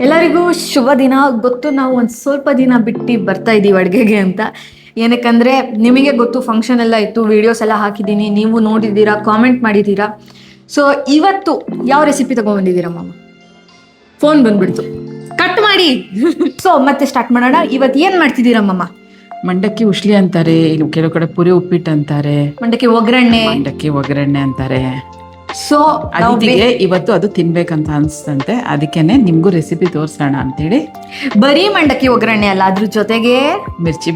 ಎಲ್ಲರಿಗೂ ಶುಭ ದಿನ. ಗೊತ್ತು ನಾವು ಒಂದು ಸ್ವಲ್ಪ ದಿನ ಬಿಟ್ಟು ಬರ್ತಾ ಇದ್ದೀವಿ ಅಡುಗೆಗೆ ಅಂತ. ಏನಕ್ಕಂದ್ರೆ ನಿಮಗೆ ಗೊತ್ತು ಫಂಕ್ಷನ್ ಎಲ್ಲ ಇತ್ತು, ವಿಡಿಯೋಸ್ ಎಲ್ಲ ಹಾಕಿದ್ದೀನಿ, ನೀವು ನೋಡಿದ್ದೀರಾ, ಕಾಮೆಂಟ್ ಮಾಡಿದ್ದೀರಾ. ಸೊ ಇವತ್ತು ಯಾವ ರೆಸಿಪಿ ತಗೊಂಡ್ಬಂದಿದ್ದೀರಾ ಮಾಮ? ಫೋನ್ ಬಂದ್ಬಿಡ್ತು, ಕಟ್ ಮಾಡಿ. ಸೊ ಮತ್ತೆ ಸ್ಟಾರ್ಟ್ ಮಾಡೋಣ. ಇವತ್ತು ಏನು ಮಾಡ್ತಿದ್ದೀರಾ ಮಾಮ? ಮಂಡಕ್ಕಿ ಉಶ್ಲಿ ಅಂತಾರೆ, ಕೆಲವು ಕಡೆ ಪುರಿ ಉಪ್ಪಿಟ್ಟು ಅಂತಾರೆ, ಮಂಡಕ್ಕಿ ಒಗ್ಗರಣೆ ಅಂತಾರೆ. ಸೊ ಅದಕ್ಕೆ ಇವತ್ತು ಅದು ತಿನ್ಬೇಕಂತ ಅನ್ಸ್ತಂತೆ, ಅದಕ್ಕೇನೆ ನಿಮ್ಗೂ ರೆಸಿಪಿ ತೋರ್ಸೋಣ ಅಂತೇಳಿ. ಬರೀ ಮಂಡಕ್ಕಿ ಒಗ್ಗರಣೆ ಅಲ್ಲ, ಅದ್ರ ಜೊತೆಗೆ ಮಿರ್ಚಿ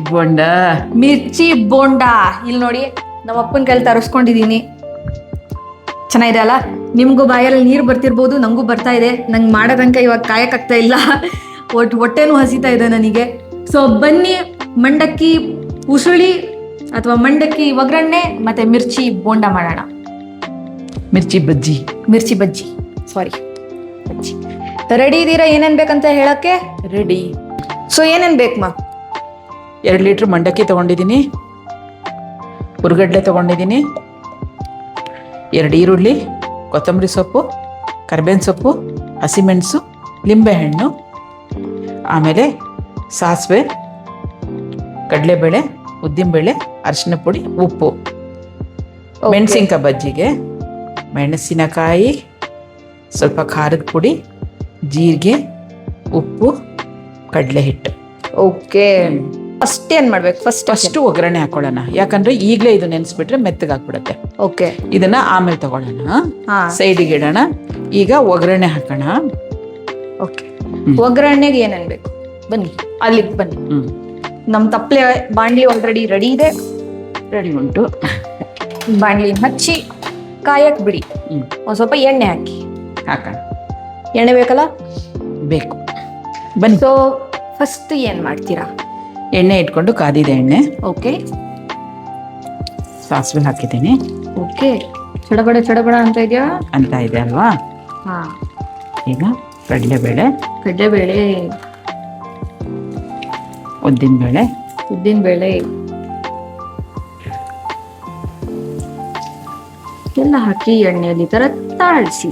ಬೋಂಡ ಇಲ್ಲಿ ನೋಡಿ, ನಮ್ಮ ಅಪ್ಪನ ಕೈಲಿ ತರಿಸ್ಕೊಂಡಿದೀನಿ. ಚೆನ್ನಾಗಿದೆ ಅಲ್ಲ? ನಿಮ್ಗೂ ಬಾಯಲ್ಲಿ ನೀರು ಬರ್ತಿರ್ಬೋದು, ನಂಗೂ ಬರ್ತಾ ಇದೆ. ನಂಗೆ ಮಾಡೋ ತನಕ ಇವಾಗ ಕಾಯಕ್ಕಾಗ್ತಾ ಇಲ್ಲ, ಹೊಟ್ಟೆನೂ ಹಸಿತಾ ಇದೆ ನನಗೆ. ಸೊ ಬನ್ನಿ, ಮಂಡಕ್ಕಿ ಉಸುಳಿ ಅಥವಾ ಮಂಡಕ್ಕಿ ಒಗ್ಗರಣೆ ಮತ್ತೆ ಮಿರ್ಚಿ ಬೋಂಡ ಮಾಡೋಣ. ಮಿರ್ಚಿ ಬಜ್ಜಿ ಸಾರಿ, ಬಜ್ಜಿ. ರೆಡಿ ಇದ್ದೀರಾ? ಏನೇನ್ ಬೇಕಂತ ಹೇಳಕ್ಕೆ? ರೆಡಿ. ಸೊ ಏನೇನ್ ಬೇಕು ಮಾ? 2 ಲೀಟ್ರ್ ಮಂಡಕ್ಕಿ ತಗೊಂಡಿದ್ದೀನಿ, ಹುರ್ಗಡ್ಲೆ ತಗೊಂಡಿದ್ದೀನಿ, 2 ಈರುಳ್ಳಿ, ಕೊತ್ತಂಬರಿ ಸೊಪ್ಪು, ಕರಿಬೇವಿನ ಸೊಪ್ಪು, ಹಸಿಮೆಣಸು, ಲಿಂಬೆಹಣ್ಣು, ಆಮೇಲೆ ಸಾಸಿವೆ, ಕಡಲೆಬೇಳೆ, ಉದ್ದಿನಬೇಳೆ, ಅರಿಶಿನ ಪುಡಿ, ಉಪ್ಪು, ಮೆಣಸಿನ್ಕಾಯಿ ಬಜ್ಜಿಗೆ ಮೆಣಸಿನಕಾಯಿ, ಸ್ವಲ್ಪ ಖಾರದ ಪುಡಿ, ಜೀರಿಗೆ, ಉಪ್ಪು, ಕಡಲೆ ಹಿಟ್ಟು. ಓಕೆ, ಫಸ್ಟ್ ಏನ್ ಮಾಡ್ಬೇಕು? ಫಸ್ಟ್ ಒಗ್ಗರಣೆ ಹಾಕೊಳ್ಳೋಣ, ಯಾಕಂದ್ರೆ ಈಗಲೇ ಇದು ನೆನೆಸ್ಬಿಟ್ರೆ ಮೆತ್ತಗಾಗ್ಬಿಡುತ್ತೆ. ಓಕೆ, ಇದನ್ನ ಆಮೇಲೆ ತಗೊಳ್ಳೋಣ, ಸೈಡಿಗೆ ಇಡೋಣ. ಈಗ ಒಗ್ಗರಣೆ ಹಾಕೋಣ. ಓಕೆ, ಒಗ್ಗರಣೆಗೆ ಏನೇನ್ ಬೇಕು? ಬನ್ನಿ ಅಲ್ಲಿಗೆ ಬನ್ನಿ. ನಮ್ ತಪ್ಪಲೆ ಬಾಂಡ್ಲಿ ಆಲ್ರೆಡಿ ರೆಡಿ ಇದೆ. ರೆಡಿ ಉಂಟು. ಬಾಂಡ್ಲಿ ಹಚ್ಚಿ ಕಾಯಕ್ ಬಿಡಿ. ಒಂದ್ ಸ್ವಲ್ಪ ಎಣ್ಣೆ ಹಾಕೋಣ. ಎಣ್ಣೆ ಬೇಕಲ್ಲ? ಬೇಕು, ಬನ್ನಿ. ಸೊ ಫಸ್ಟ್ ಏನ್ ಮಾಡ್ತೀರಾ? ಎಣ್ಣೆ ಇಟ್ಕೊಂಡು ಕಾದಿದೆ ಎಣ್ಣೆ. ಓಕೆ, ಸಾಸಿವೆ ಹಾಕಿದ್ದೀನಿ. ಓಕೆ, ಚಡಬಡ ಅಂತ ಇದೆಯಾ? ಅಂತ ಇದೆ ಅಲ್ವಾ? ಹಾ. ಈಗ ಕಡಲೆಬೇಳೆ, ಉದ್ದಿನಬೇಳೆ ಎಲ್ಲ ಹಾಕಿ ಎಣ್ಣೆಯಲ್ಲಿ ತರ ತಾಳಿಸಿ.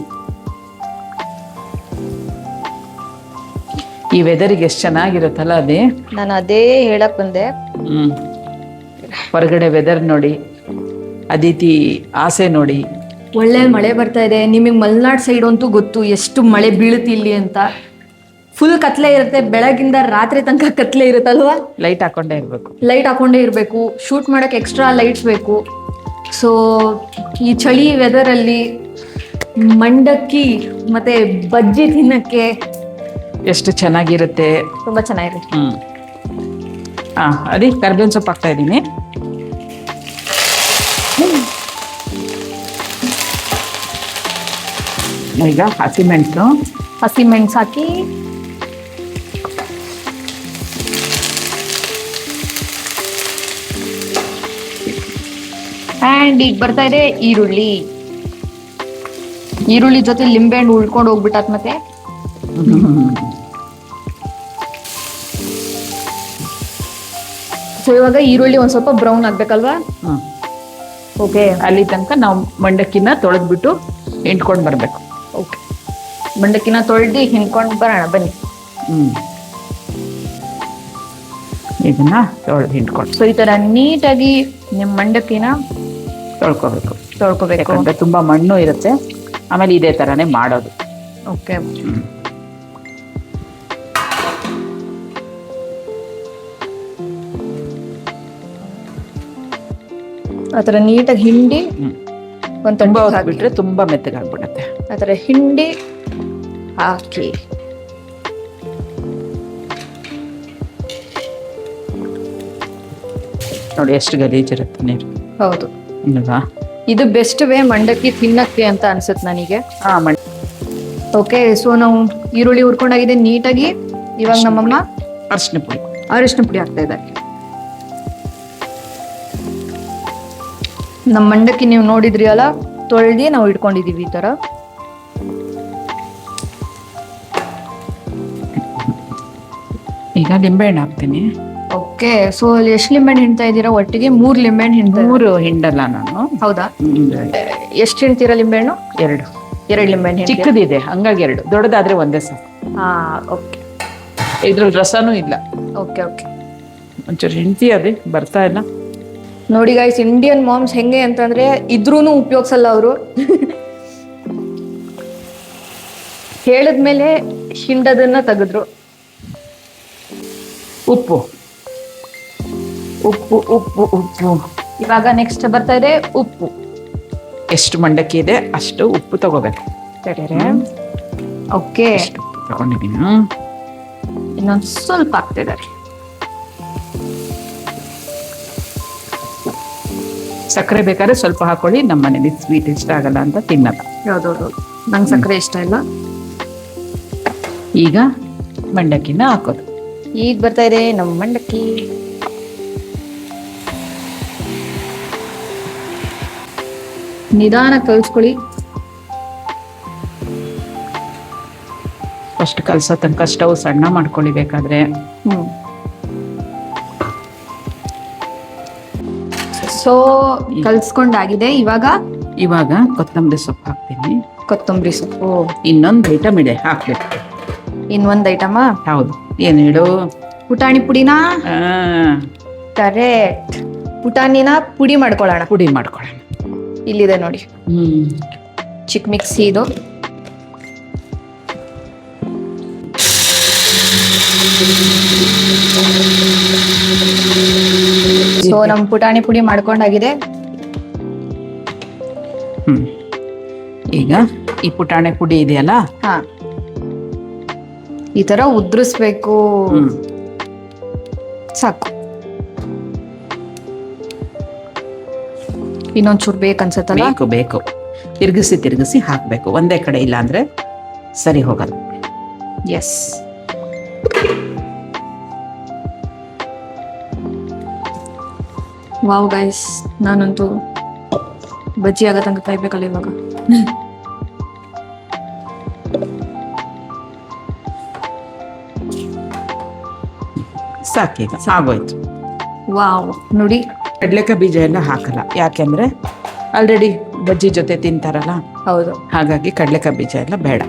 ಈ ವೆದರಿಗೆ ಎಷ್ಟು ಚೆನ್ನಾಗಿರುತ್ತಲ್ಲ ಅದೇ. ನಾನು ಅದೇ ಹೇಳಕ್ ಬಂದೆ. ಹೊರಗಡೆ ವೆದರ್ ನೋಡಿ, ಅದಿತಿ ಆಸೆ ನೋಡಿ. ಒಳ್ಳೆ ಮಳೆ ಬರ್ತಾ ಇದೆ. ನಿಮಗೆ ಮಲೆನಾಡ್ ಸೈಡ್ ಅಂತೂ ಗೊತ್ತು ಎಷ್ಟು ಮಳೆ ಬೀಳುತ್ತೆ ಇಲ್ಲಿ ಅಂತ. ಫುಲ್ ಕತ್ಲೆ ಇರುತ್ತೆ, ಬೆಳಗಿಂದ ರಾತ್ರಿ ತನಕ ಕತ್ಲೆ ಇರುತ್ತಲ್ವಾ? ಲೈಟ್ ಹಾಕೊಂಡೇ ಇರಬೇಕು. ಶೂಟ್ ಮಾಡಕ್ಕೆ ಎಕ್ಸ್ಟ್ರಾ ಲೈಟ್ಸ್ ಬೇಕು. ಸೊ ಈ ಚಳಿ ವೆದರಲ್ಲಿ ಮಂಡಕ್ಕಿ ಮತ್ತೆ ಬಜ್ಜಿ ತಿನ್ನಕ್ಕೆ ಎಷ್ಟು ಚೆನ್ನಾಗಿರುತ್ತೆ. ತುಂಬಾ ಚೆನ್ನಾಗಿರುತ್ತೆ. ಅದೇ ಕರಿಬೇವಿನ ಸೊಪ್ಪು ಹಾಕ್ತಾ ಇದ್ದೀನಿ. ಈಗ ಹಸಿಮೆಣಸು ಹಾಕಿ ಆ್ಯಂಡ್ ಈಗ ಬರ್ತಾ ಇದೆ ಈರುಳ್ಳಿ ಜೊತೆ ಲಿಂಬೆಹಣ್ಣು ಉಳ್ಕೊಂಡು ಹೋಗ್ಬಿಟ್ಟಾತ್ ಮತ್ತೆ. ಸೊ ಇವಾಗ ಈರುಳ್ಳಿ ಒಂದ್ ಸ್ವಲ್ಪ ಬ್ರೌನ್ ಆಗ್ಬೇಕಲ್ವಾ? ಓಕೆ, ಅಲ್ಲಿ ತನಕ ನಾವು ಮಂಡಕ್ಕಿನ ತೊಳೆದ್ಬಿಟ್ಟು ಹಿಂಡ್ಕೊಂಡು ಬರ್ಬೇಕು. ಓಕೆ, ಮಂಡಕ್ಕಿನ ತೊಳೆದು ಹಿಂಡ್ಕೊಂಡು ಬರೋಣ ಬನ್ನಿ. ಇದನ್ನ ತೊಳೆದು ಹಿಂಡ್ಕೊಂಡು. ಸೊ ಈ ತರ ನೀಟಾಗಿ ನಿಮ್ ಮಂಡಕ್ಕಿನ ತೊಳ್ಕೊಬೇಕು. ಯಾಕಂದ್ರೆ ತುಂಬಾ ಮಣ್ಣು ಇರುತ್ತೆ, ಆಮೇಲೆ ಇದೇ ತರಾನೇ ಮಾಡೋದು. ಓಕೆ, ಆತರ ನೀಟಾಗಿ ಹಿಂಡಿ ಒಂದ್ ತುಂಬಾ ಬಿಟ್ರೆ ತುಂಬಾ ಮೆತ್ತಗಾಗ್ಬಿಡತ್ತೆ. ಆತರ ಹಿಂಡಿ ಹಾಕಿ ನೋಡಿ ಎಷ್ಟು ಗಲೀಜಿರುತ್ತೆ ನೀರು. ಹೌದು ಅಲ್ವಾ? ಇದು ಬೆಸ್ಟ್ ವೇ ಮಂಡಕ್ಕಿ ತಿನ್ನಕ್ಕೆ ಅಂತ ಅನ್ಸುತ್ತೆ ನನಗೆ. ಓಕೆ, ಸೊ ನಾವು ಈರುಳ್ಳಿ ಹುರ್ಕೊಂಡಾಗಿದೆ ನೀಟಾಗಿ. ಇವಾಗ ನಮ್ಮಮ್ಮ ಅರಿಶಿನ ಪುಡಿ ಹಾಕ್ತಾ ಇದ್ದಾರೆ. ನಮ್ಮ ಮಂಡಕ್ಕಿ ನೀವು ನೋಡಿದ್ರಿ ಅಲ್ಲ, ತೊಳೆದಿ ನಾವು ಇಟ್ಕೊಂಡಿದೀವಿ ಈ ತರ. ಈಗ ಲಿಂಬೆಹಣ್ಣು ಹಾಕ್ತೀನಿ. ಓಕೆ, ಸೊ ಅಲ್ಲಿ ಎಷ್ಟು ಲಿಂಬೆಹಣ್ಣು ಹಿಂಡ್ತಾ ಇದ್ದೀರಾ? ಒಟ್ಟಿಗೆ 3 ಲಿಂಬೆಹಣ್ಣು ಹಿಂಡ್ತಾ? 3 ಹಿಂಡಲ್ಲ ನಾನು. ಹೌದಾ? ಎಷ್ಟು ಹಿಂಡ್ತೀರಾ ಲಿಂಬೆಹಣ್ಣು? 2 ಲಿಂಬೆಹಣ್ಣು. ಚಿಕ್ಕದಿದೆ ಹಂಗಾಗಿ 2, ದೊಡ್ಡದಾದ್ರೆ ಒಂದೇ ಸಾಕು. ಹಾ, ಓಕೆ ಇದ್ರಲ್ಲಿ ರಸನೂ ಇಲ್ಲ. Okay okay. ಒಂಚೂರು ಹೆಂಡತಿ ಅದೇ ಬರ್ತಾ ಇಲ್ಲ. ನೋಡಿ ಗೈಸ್, ಇಂಡಿಯನ್ ಮಾಮ್ಸ್ ಹೆಂಗೆ ಅಂತಂದ್ರೆ ಇದ್ರೂನು ಉಪಯೋಗಿಸಲ್ಲ ಅವರು. ಹೇಳಿದ್ಮೇಲೆ ಹಿಂಡದನ್ನ ತೆಗೆದ್ರು. ಉಪ್ಪು ಉಪ್ಪು ಉಪ್ಪು ಉಪ್ಪು. ಇವಾಗ ನೆಕ್ಸ್ಟ್ ಬರ್ತಾ ಇದೆ ಉಪ್ಪು. ಎಷ್ಟು ಮಂಡಕ್ಕಿ ಇದೆ ಅಷ್ಟು ಉಪ್ಪು ತಗೋಬೇಕು. ಓಕೆ, ತಗೊಂಡಿದ್ದೀನಿ. ಇನ್ನೊಂದು ಸ್ವಲ್ಪ ಹಾಕ್ತಿದ್ದಾರೆ. ಸಕ್ಕರೆ ಬೇಕಾದ್ರೆ ಸ್ವಲ್ಪ ಹಾಕೊಳ್ಳಿ. ನಮ್ಮ ಮನೇಲಿ ಸ್ವೀಟ್ ಇಷ್ಟ ಆಗಲ್ಲ ಅಂತ ತಿನ್ನಲ್ಲ. ಯಾವ್ದೌದು, ನಂಗೆ ಸಕ್ಕರೆ ಇಷ್ಟ ಇಲ್ಲ. ಈಗ ಮಂಡಕ್ಕಿನ ಹಾಕೋದು. ಈಗ ಬರ್ತಾ ಇದೆ ನಮ್ಮ ಮಂಡಕ್ಕಿ. ನಿಧಾನ ಕಲ್ಸ್ಕೊಳ್ಳಿ. ಫಸ್ಟ್ ಕಲ್ಸೋ ತನಕ ಸ್ಟವ್ ಸಣ್ಣ ಮಾಡ್ಕೊಳ್ಳಿ ಬೇಕಾದ್ರೆ. ಸೊ ಕಲ್ಸ್ಕೊಂಡಾಗಿದೆ. ಇವಾಗ ಕೊತ್ತಂಬರಿ ಸೊಪ್ಪು ಹಾಕ್ತೀನಿ. ಕೊತ್ತಂಬರಿ ಸೊಪ್ಪು ಇನ್ನೊಂದು ಐಟಮ್ ಇದೆ ಹಾಕ್ಬೇಕು. ಇನ್ನೊಂದು ಐಟಮಾ? ಹೌದು. ಏನು ಹೇಳು? ಪುಟಾಣಿ ಪುಡಿನಾ? ಕರೆಕ್ಟ್. ಪುಟಾಣಿನ ಪುಡಿ ಮಾಡ್ಕೊಳ್ಳೋಣ. ಪುಡಿ ಮಾಡ್ಕೊಳ್ಳೋಣ. ಇಲ್ಲಿದೆ ನೋಡಿ, ಚಿಕ್ಕ ಮಿಕ್ಸಿ ಇದು. ಸೊ ನಮ್ ಪುಟಾಣಿ ಪುಡಿ ಮಾಡ್ಕೊಂಡಾಗಿದೆ. ಈಗ ಈ ಪುಟಾಣಿ ಪುಡಿ ಇದೆಯಲ್ಲ, ಹಾ, ಈ ತರ ಉದ್ರಿಸ್ಬೇಕು. ಸಾಕು. ಇನ್ನೊಂಚೂರು ಬೇಕನ್ಸತ್ತಲ್ಲ? ಬೇಕು ಬೇಕು. ತಿರುಗಿಸಿ ತಿರುಗಿಸಿ ಹಾಕ್ಬೇಕು. ಒಂದೇ ಕಡೆ ಇಲ್ಲ ಅಂದ್ರೆ ಸರಿ ಹೋಗಲ್ಲ. ಎಸ್. ವಾವ್ ಗೈಸ್, ನಾನಂತೂ ಬಜ್ಜಿ ಆಗೋ ತನಕ ಕಾಯ್ಬೇಕಲ್ಲ ಇವಾಗ. ಸಾಕೀಗ ಆಗೋಯ್ತು. ವಾವ್, ನೋಡಿ ಕಡ್ಲೆಕಾಯಿ ಬೀಜ ಎಲ್ಲ ಹಾಕಲ್ಲ. ಯಾಕೆಂದ್ರೆ ಆಲ್ರೆಡಿ ಬಜ್ಜಿ ಜೊತೆ ತಿಂತಾರಲ್ಲ. ಹೌದು. ಹಾಗಾಗಿ ಕಡ್ಲೆಕಾಯಿ ಬೀಜ ಎಲ್ಲ ಬೇಡ.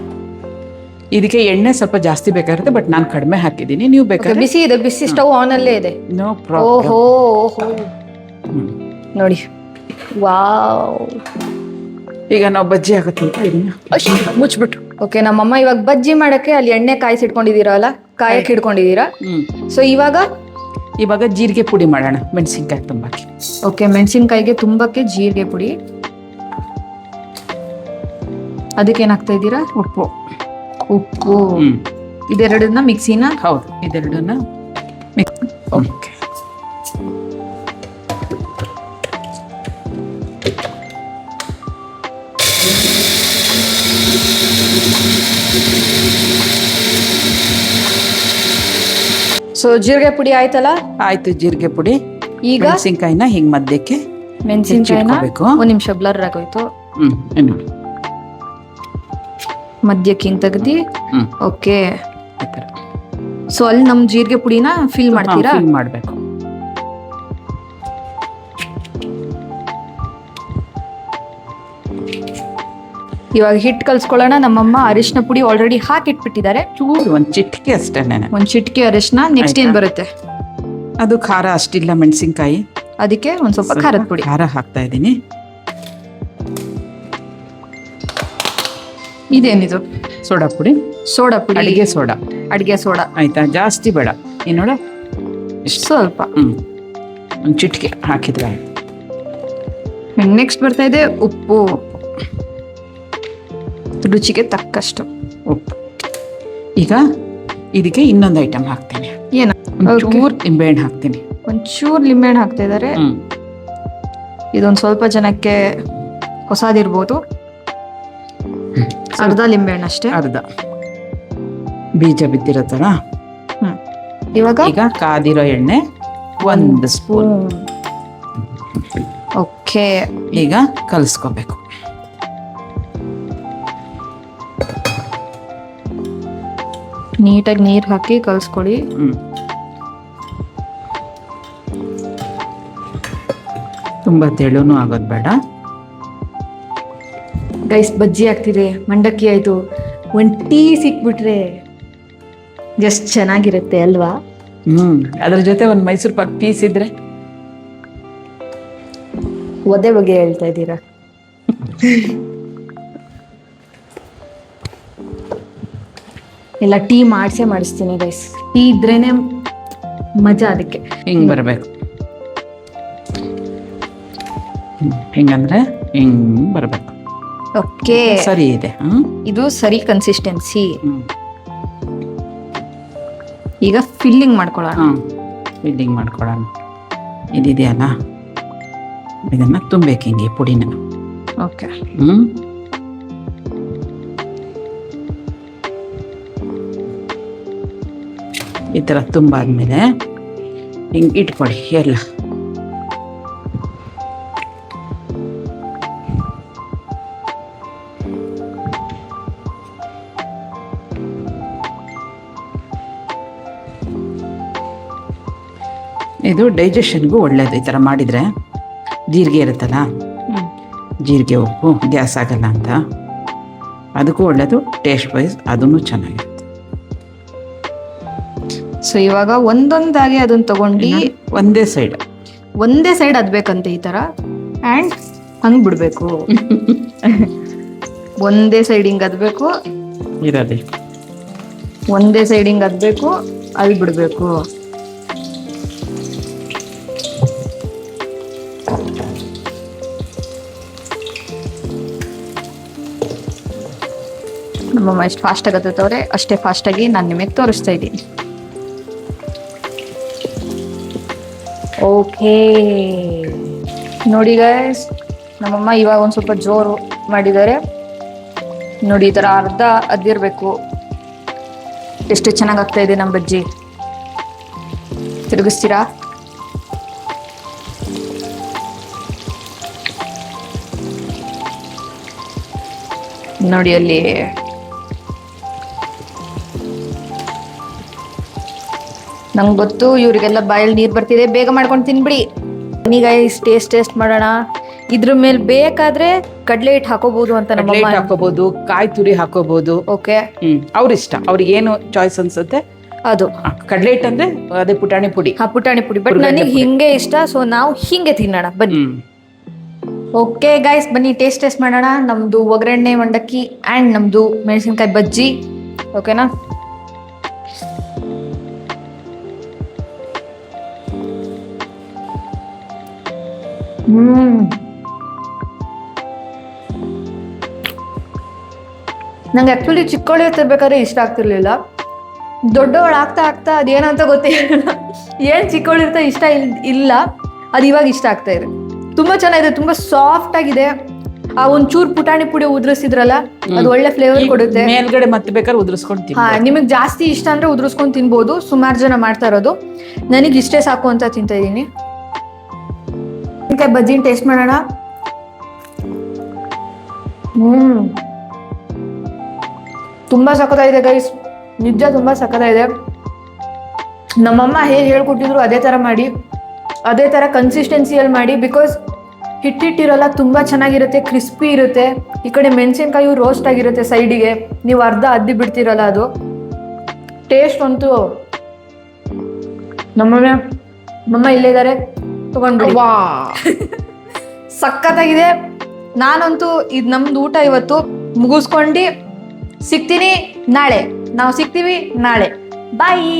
ಇದಕ್ಕೆ ಎಣ್ಣೆ ಸ್ವಲ್ಪ ಜಾಸ್ತಿ ಬೇಕಾಗುತ್ತೆ, ಬಟ್ ನಾನು ಕಡಿಮೆ ಹಾಕಿದ್ದೀನಿ. ನೀವು ಬೇಕಾದ್ರೆ ಬಿಸಿ ಇದೆ, ಬಿಸಿ ಸ್ಟವ್ ಆನ್ ಅಲ್ಲೇ ಇದೆ. No problem. ಓಹೋ, ನೋಡಿ. ವಾವ್. ಈಗ ನಾವು ಬಜ್ಜಿ ಆಗುತ್ತೆ ಮುಚ್ಬಿಟ್ಟು. ಓಕೆ, ನಮ್ಮಮ್ಮ ಇವಾಗ ಬಜ್ಜಿ ಮಾಡಕ್ಕೆ ಅಲ್ಲಿ ಎಣ್ಣೆ ಕಾಯಿಸಿಟ್ಕೊಂಡಿದ್ದೀರಲ್ಲ, ಕಾಯಕ್ಕೆ ಹಿಡ್ಕೊಂಡಿದ್ದೀರಾ. ಸೊ ಇವಾಗ ಜೀರಿಗೆ ಪುಡಿ ಮಾಡೋಣ, ಮೆಣಸಿನ್ಕಾಯಿ ತುಂಬಾಕಿ. ಓಕೆ, ಮೆಣಸಿನ್ಕಾಯಿಗೆ ತುಂಬಕ್ಕೆ ಜೀರಿಗೆ ಪುಡಿ. ಅದಕ್ಕೆ ಏನಾಗ್ತಾ ಇದ್ದೀರಾ? ಉಪ್ಪು. ಇದೆರಡನ್ನ ಮಿಕ್ಸಿನ? ಹೌದು, ಇದೆರಡನ್ನ ಓಕೆ. ಸೊ ಜೀರಿಗೆ ಪುಡಿ ಆಯ್ತಲ್ಲ? ಆಯ್ತು, ಜೀರಿಗೆ ಪುಡಿ. ಈಗ ಮೆಣಸಿನ್ಕಾಯಿನ ಹಿಂಗ್ ಮಧ್ಯಕ್ಕೆ ಮೆಣಸಿನ್ಕಾಯಿನ ಒಂದ್ ನಿಮಿಷ ಬ್ಲರ್ ಆಗೋಯ್ತು. ಮಧ್ಯಕ್ಕೆ ಹಿಂಗ್ ತೆಗ್ದಿ. ಓಕೆ, ಸೊ ಅಲ್ಲಿ ನಮ್ ಜೀರಿಗೆ ಪುಡಿನ ಫಿಲ್ ಮಾಡ್ತೀರಾ? ಮಾಡ್ಬೇಕು. ಇವಾಗ ಹಿಟ್ಟು ಕಲ್ಸ್ಕೊಳ್ಳೋಣ. ನಮ್ಮಮ್ಮ ಅರಿಶಿನ ಪುಡಿ ಆಲ್ರೆಡಿ ಹಾಕಿಟ್ಬಿಟ್ಟಿದ್ದಾರೆ. ಚೂರು ಒಂದ್ ಚಿಟಿಕೆ ಅಷ್ಟೇ. ಒಂದ್ ಚಿಟಿಕೆ ಅರಿಶಿನ. ನೆಕ್ಸ್ಟ್ ಏನ್ ಬರುತ್ತೆ? ಅದು ಖಾರ ಅಷ್ಟಿಲ್ಲ ಮೆಣಸಿನ್ಕಾಯಿ, ಅದಕ್ಕೆ ಒಂದ್ ಸ್ವಲ್ಪ ಖಾರದ ಪುಡಿ. ಖಾರ ಹಾಕ್ತಾ ಇದ್ದೀನಿ. ಇದೇನಿದು? ಸೋಡಾ ಪುಡಿ. ಸೋಡಾ ಪುಡಿ, ಅಡಿಗೆ ಸೋಡಾ. ಆಯ್ತಾ? ಜಾಸ್ತಿ ಬೇಡ, ನೋಡ ಸ್ವಲ್ಪ. ಒಂದ್ ಚಿಟಿಕೆ ಹಾಕಿದ್ರೆ ಆಯ್ತು. ನೆಕ್ಸ್ಟ್ ಬರ್ತಾ ಇದೆ ಉಪ್ಪು. ರುಚಿಗೆ ತಕ್ಕಷ್ಟು ಉಪ್ಪು. ಈಗ ಇದಕ್ಕೆ ಇನ್ನೊಂದು ಐಟಮ್ ಹಾಕ್ತೀನಿ. ಏನ? ಚೂರ್ ನಿಂಬೆಹಣ್ಣು ಹಾಕ್ತೀನಿ. ಒಂಚೂರು ಲಿಂಬೆಹಣ್ಣು ಹಾಕ್ತಾ ಇದ್ದಾರೆ. ಇದೊಂದು ಸ್ವಲ್ಪ ಜನಕ್ಕೆ ಹೊಸದಿರ್ಬೋದು. ಅರ್ಧ ಲಿಂಬೆಹಣ್ಣು ಅಷ್ಟೇ. ಅರ್ಧ ಬೀಜ ಬಿದ್ದಿರತ್ತಲ್ಲ. ಈಗ ಕಾದಿರೋ ಎಣ್ಣೆ 1 ಸ್ಪೂನ್. ಓಕೆ, ಈಗ ಕಲಿಸ್ಕೋಬೇಕು. ನೀಟಾಗಿ ನೀರು ಹಾಕಿ ಕಲ್ಸ್ಕೊಳ್ಳಿ. ತುಂಬಾ ತೆಳುನು ಆಗೋದು ಬೇಡ. ಗೈಸ್, ಬಜ್ಜಿ ಆಗ್ತಿದೆ, ಮಂಡಕ್ಕಿ ಆಯ್ತು, ಒಂದ್ ಟೀ ಸಿಕ್ಬಿಟ್ರೆ ಎಷ್ಟು ಚೆನ್ನಾಗಿರುತ್ತೆ ಅಲ್ವಾ? ಅದ್ರ ಜೊತೆ ಒಂದು ಮೈಸೂರು ಪಾಕ್ ಪೀಸ್ ಇದ್ರೆ ಒದೆ ಬಗ್ಗೆ ಹೇಳ್ತಾ ಇದ್ದೀರಾ? ಇಲ್ಲ, ಟೀ ಮಾಡಿಸ್ತೀನಿ ಗೈಸ್. ಟೀ ಇದ್ರೇನೆ ಮಜಾ ಅದಕ್ಕೆ. ಹಿಂಗ್ ಬರಬೇಕು. ಹಿಂಗಂದ್ರೆ ಹಿಂಗ್ ಬರಬೇಕು. ಓಕೆ, ಸರಿ ಇದೆ. ಇದು ಸರಿ ಕನ್ಸಿಸ್ಟೆನ್ಸಿ. ಈಗ ಫಿಲ್ಲಿಂಗ್ ಮಾಡ್ಕೊಳ್ಳೋಣ. ಫಿಲ್ಲಿಂಗ್ ಮಾಡ್ಕೊಳ್ಳೋಣ. ಇದಿದೆಯಲ್ಲ, ಇದನ್ನ ತುಂಬಬೇಕು ಹಿಂಗೆ ಪುಡಿನ. ಓಕೆ. ಈ ಥರ ತುಂಬಾದ್ಮೇಲೆ ಹಿಂಗೆ ಇಟ್ಕೊಡಿ ಎಲ್ಲ. ಇದು ಡೈಜೆಷನ್ಗೂ ಒಳ್ಳೇದು. ಈ ಥರ ಮಾಡಿದರೆ ಜೀರಿಗೆ ಇರುತ್ತಲ್ಲ, ಜೀರಿಗೆ ಉಪ್ಪು ಗ್ಯಾಸ್ ಆಗಲ್ಲ ಅಂತ, ಅದಕ್ಕೂ ಒಳ್ಳೇದು. ಟೇಸ್ಟ್ ವೈಸ್ ಅದೂ ಚೆನ್ನಾಗಿರುತ್ತೆ. ಸೊ ಇವಾಗ ಒಂದೊಂದಾಗಿ ಅದನ್ನ ತಗೊಂಡು ಒಂದೇ ಸೈಡ್ ಅದ್ಬೇಕಂತೆ ಈ ತರ, ಆ್ಯಂಡ್ ಹಂಗೆ ಬಿಡಬೇಕು. ಒಂದೇ ಸೈಡ್ ಹಿಂಗೆ ಅದ್ಬೇಕು, ಇರೋದೇ ಒಂದೇ ಸೈಡ್ ಹಿಂಗೆ ಅದ್ಬೇಕು, ಅಲ್ಲಿ ಬಿಡಬೇಕು. ನಮ್ಮಮ್ಮ ಎಷ್ಟು ಫಾಸ್ಟಾಗಿ ಹತ್ತವ್ರೆ ಅಷ್ಟೇ ಫಾಸ್ಟಾಗಿ ನಾನು ನಿಮಗೆ ತೋರಿಸ್ತಾ ಇದ್ದೀನಿ. ಓಕೆ, ನೋಡಿ ಗೈಸ್, ನಮ್ಮಮ್ಮ ಇವಾಗ ಒಂದು ಸ್ವಲ್ಪ ಜೋರು ಮಾಡಿದ್ದಾರೆ ನೋಡಿ. ಈ ಥರ ಅರ್ಧ ಅದ್ದಿರಬೇಕು. ಎಷ್ಟು ಚೆನ್ನಾಗಿ ಆಗ್ತಾ ಇದೆ ನಮ್ಮ ಬಜ್ಜಿ. ತಿರುಗಿಸ್ತೀರಾ? ನೋಡಿ ಅಲ್ಲಿ ನಂಗೆ ಗೊತ್ತು ಇವ್ರಿಗೆಲ್ಲ ಬಾಯಲ್ಲಿ ನೀರು ಬರ್ತಿದೆ, ಬೇಗ ಮಾಡ್ಕೊಂಡು ತಿನ್ಬಿಡಿ. ಈಗ ಟೇಸ್ಟ್ ಮಾಡೋಣ. ಇದ್ರ ಮೇಲೆ ಬೇಕಾದ್ರೆ ಕಡಲೆ ಹಿಟ್ಟು ಹಾಕೋಬಹುದು ಅಂತ ನಮ್ಮಮ್ಮ. ಹಾಕೋಬಹುದು, ಕಾಯಿ ತುರಿ ಹಾಕೋಬಹುದು. ಓಕೆ, ಅವ್ರ ಇಷ್ಟ, ಅವ್ರಿಗೆ ಏನು ಚಾಯ್ಸ್ ಅನ್ಸುತ್ತೆ ಅದು. ಕಡಲೆ ಹಿಟ್ಟು ಅಂದ್ರೆ ಅದೇ ಪುಟಾಣಿ ಪುಡಿ. ಪುಟಾಣಿ ಪುಡಿ, ಬಟ್ ನನಗೆ ಹಿಂಗೆ ಇಷ್ಟ, ಸೊ ನಾವು ಹಿಂಗೆ ತಿನ್ನೋಣ ಬನ್ನಿ. ಓಕೆ ಗೈಸ್, ಬನ್ನಿ ಟೇಸ್ಟ್ ಮಾಡೋಣ. ನಮ್ದು ಒಗ್ಗರಣೆ ಮಂಡಕ್ಕಿ ಆ್ಯಂಡ್ ನಮ್ದು ಮೆಣಸಿನ್ಕಾಯಿ ಬಜ್ಜಿ. ಓಕೆನಾ? ನಂಗೆ ಆಕ್ಚುಲಿ ಚಿಕ್ಕವಳಿ ತಿರ್ಬೇಕಾದ್ರೆ ಇಷ್ಟ ಆಗ್ತಿರ್ಲಿಲ್ಲ. ದೊಡ್ಡವಳು ಆಗ್ತಾ ಆಗ್ತಾ ಅದೇನಂತ ಗೊತ್ತಿಲ್ಲ, ಏನ್ ಚಿಕ್ಕವಳು ಇರ್ತಾ ಇಷ್ಟ ಇಲ್ಲ, ಅದು ಇವಾಗ ಇಷ್ಟ ಆಗ್ತಾ ಇದೆ. ತುಂಬಾ ಚೆನ್ನಾಗಿದೆ, ತುಂಬಾ ಸಾಫ್ಟ್ ಆಗಿದೆ. ಆ ಒಂಚೂರು ಪುಟಾಣಿ ಪುಡಿ ಉದುರಿಸಿದ್ರಲ್ಲ, ಅದು ಒಳ್ಳೆ ಫ್ಲೇವರ್ ಕೊಡುತ್ತೆ. ಮೇಲ್ಗಡೆ ಮತ್ತೆ ಬೇಕಾದ್ರೆ ಉದುರಿಸ್ಕೊಂಡು. ಹಾ, ನಿಮಗೆ ಜಾಸ್ತಿ ಇಷ್ಟ ಅಂದ್ರೆ ಉದುರಿಸ್ಕೊಂಡು ತಿನ್ಬೋದು. ಸುಮಾರು ಜನ ಮಾಡ್ತಾ ಇರೋದು, ನನಗೆ ಇಷ್ಟೇ ಸಾಕು ಅಂತ ತಿಂತಾ ಇದ್ದೀನಿ. ಬಜ್ಜಿನ ಟೇಸ್ಟ್ ಮಾಡೋಣ. ತುಂಬಾ ಸಖತ್ತಾಗಿದೆ ಗೈಸ್, ನಿಜ ತುಂಬಾ ಸಖತ್ತಾಗಿದೆ. ನಮ್ಮಮ್ಮ ಹೇಗೆ ಹೇಳ್ಕೊಟ್ಟಿದ್ರು ಅದೇ ತರ ಮಾಡಿ, ಅದೇ ತರ ಕನ್ಸಿಸ್ಟೆನ್ಸಿಯಲ್ಲಿ ಮಾಡಿ. ಬಿಕಾಸ್ ಹಿಟ್ಟಿಟ್ಟಿರಲ್ಲ, ತುಂಬಾ ಚೆನ್ನಾಗಿರುತ್ತೆ, ಕ್ರಿಸ್ಪಿ ಇರುತ್ತೆ. ಈ ಕಡೆ ಮೆಣಸಿನ್ಕಾಯಿ ರೋಸ್ಟ್ ಆಗಿರುತ್ತೆ ಸೈಡಿಗೆ, ನೀವು ಅರ್ಧ ಅದ್ದಿ ಬಿಡ್ತಿರಲ್ಲ, ಅದು ಟೇಸ್ಟ್ ಅಂತೂ. ನಮ್ಮಮ್ಮ ಇಲ್ಲೇ ಇದ್ದಾರೆ, ತಗೊಂಡ್ಬಿಡಿ. ಸಖತ್ತಾಗಿದೆ. ನಾನಂತೂ ಇದು ನಮ್ದು ಊಟ ಇವತ್ತು ಮುಗಿಸ್ಕೊಂಡು ಸಿಗ್ತೀನಿ ನಾಳೆ. ನಾವು ಸಿಗ್ತೀವಿ ನಾಳೆ. ಬಾಯ್.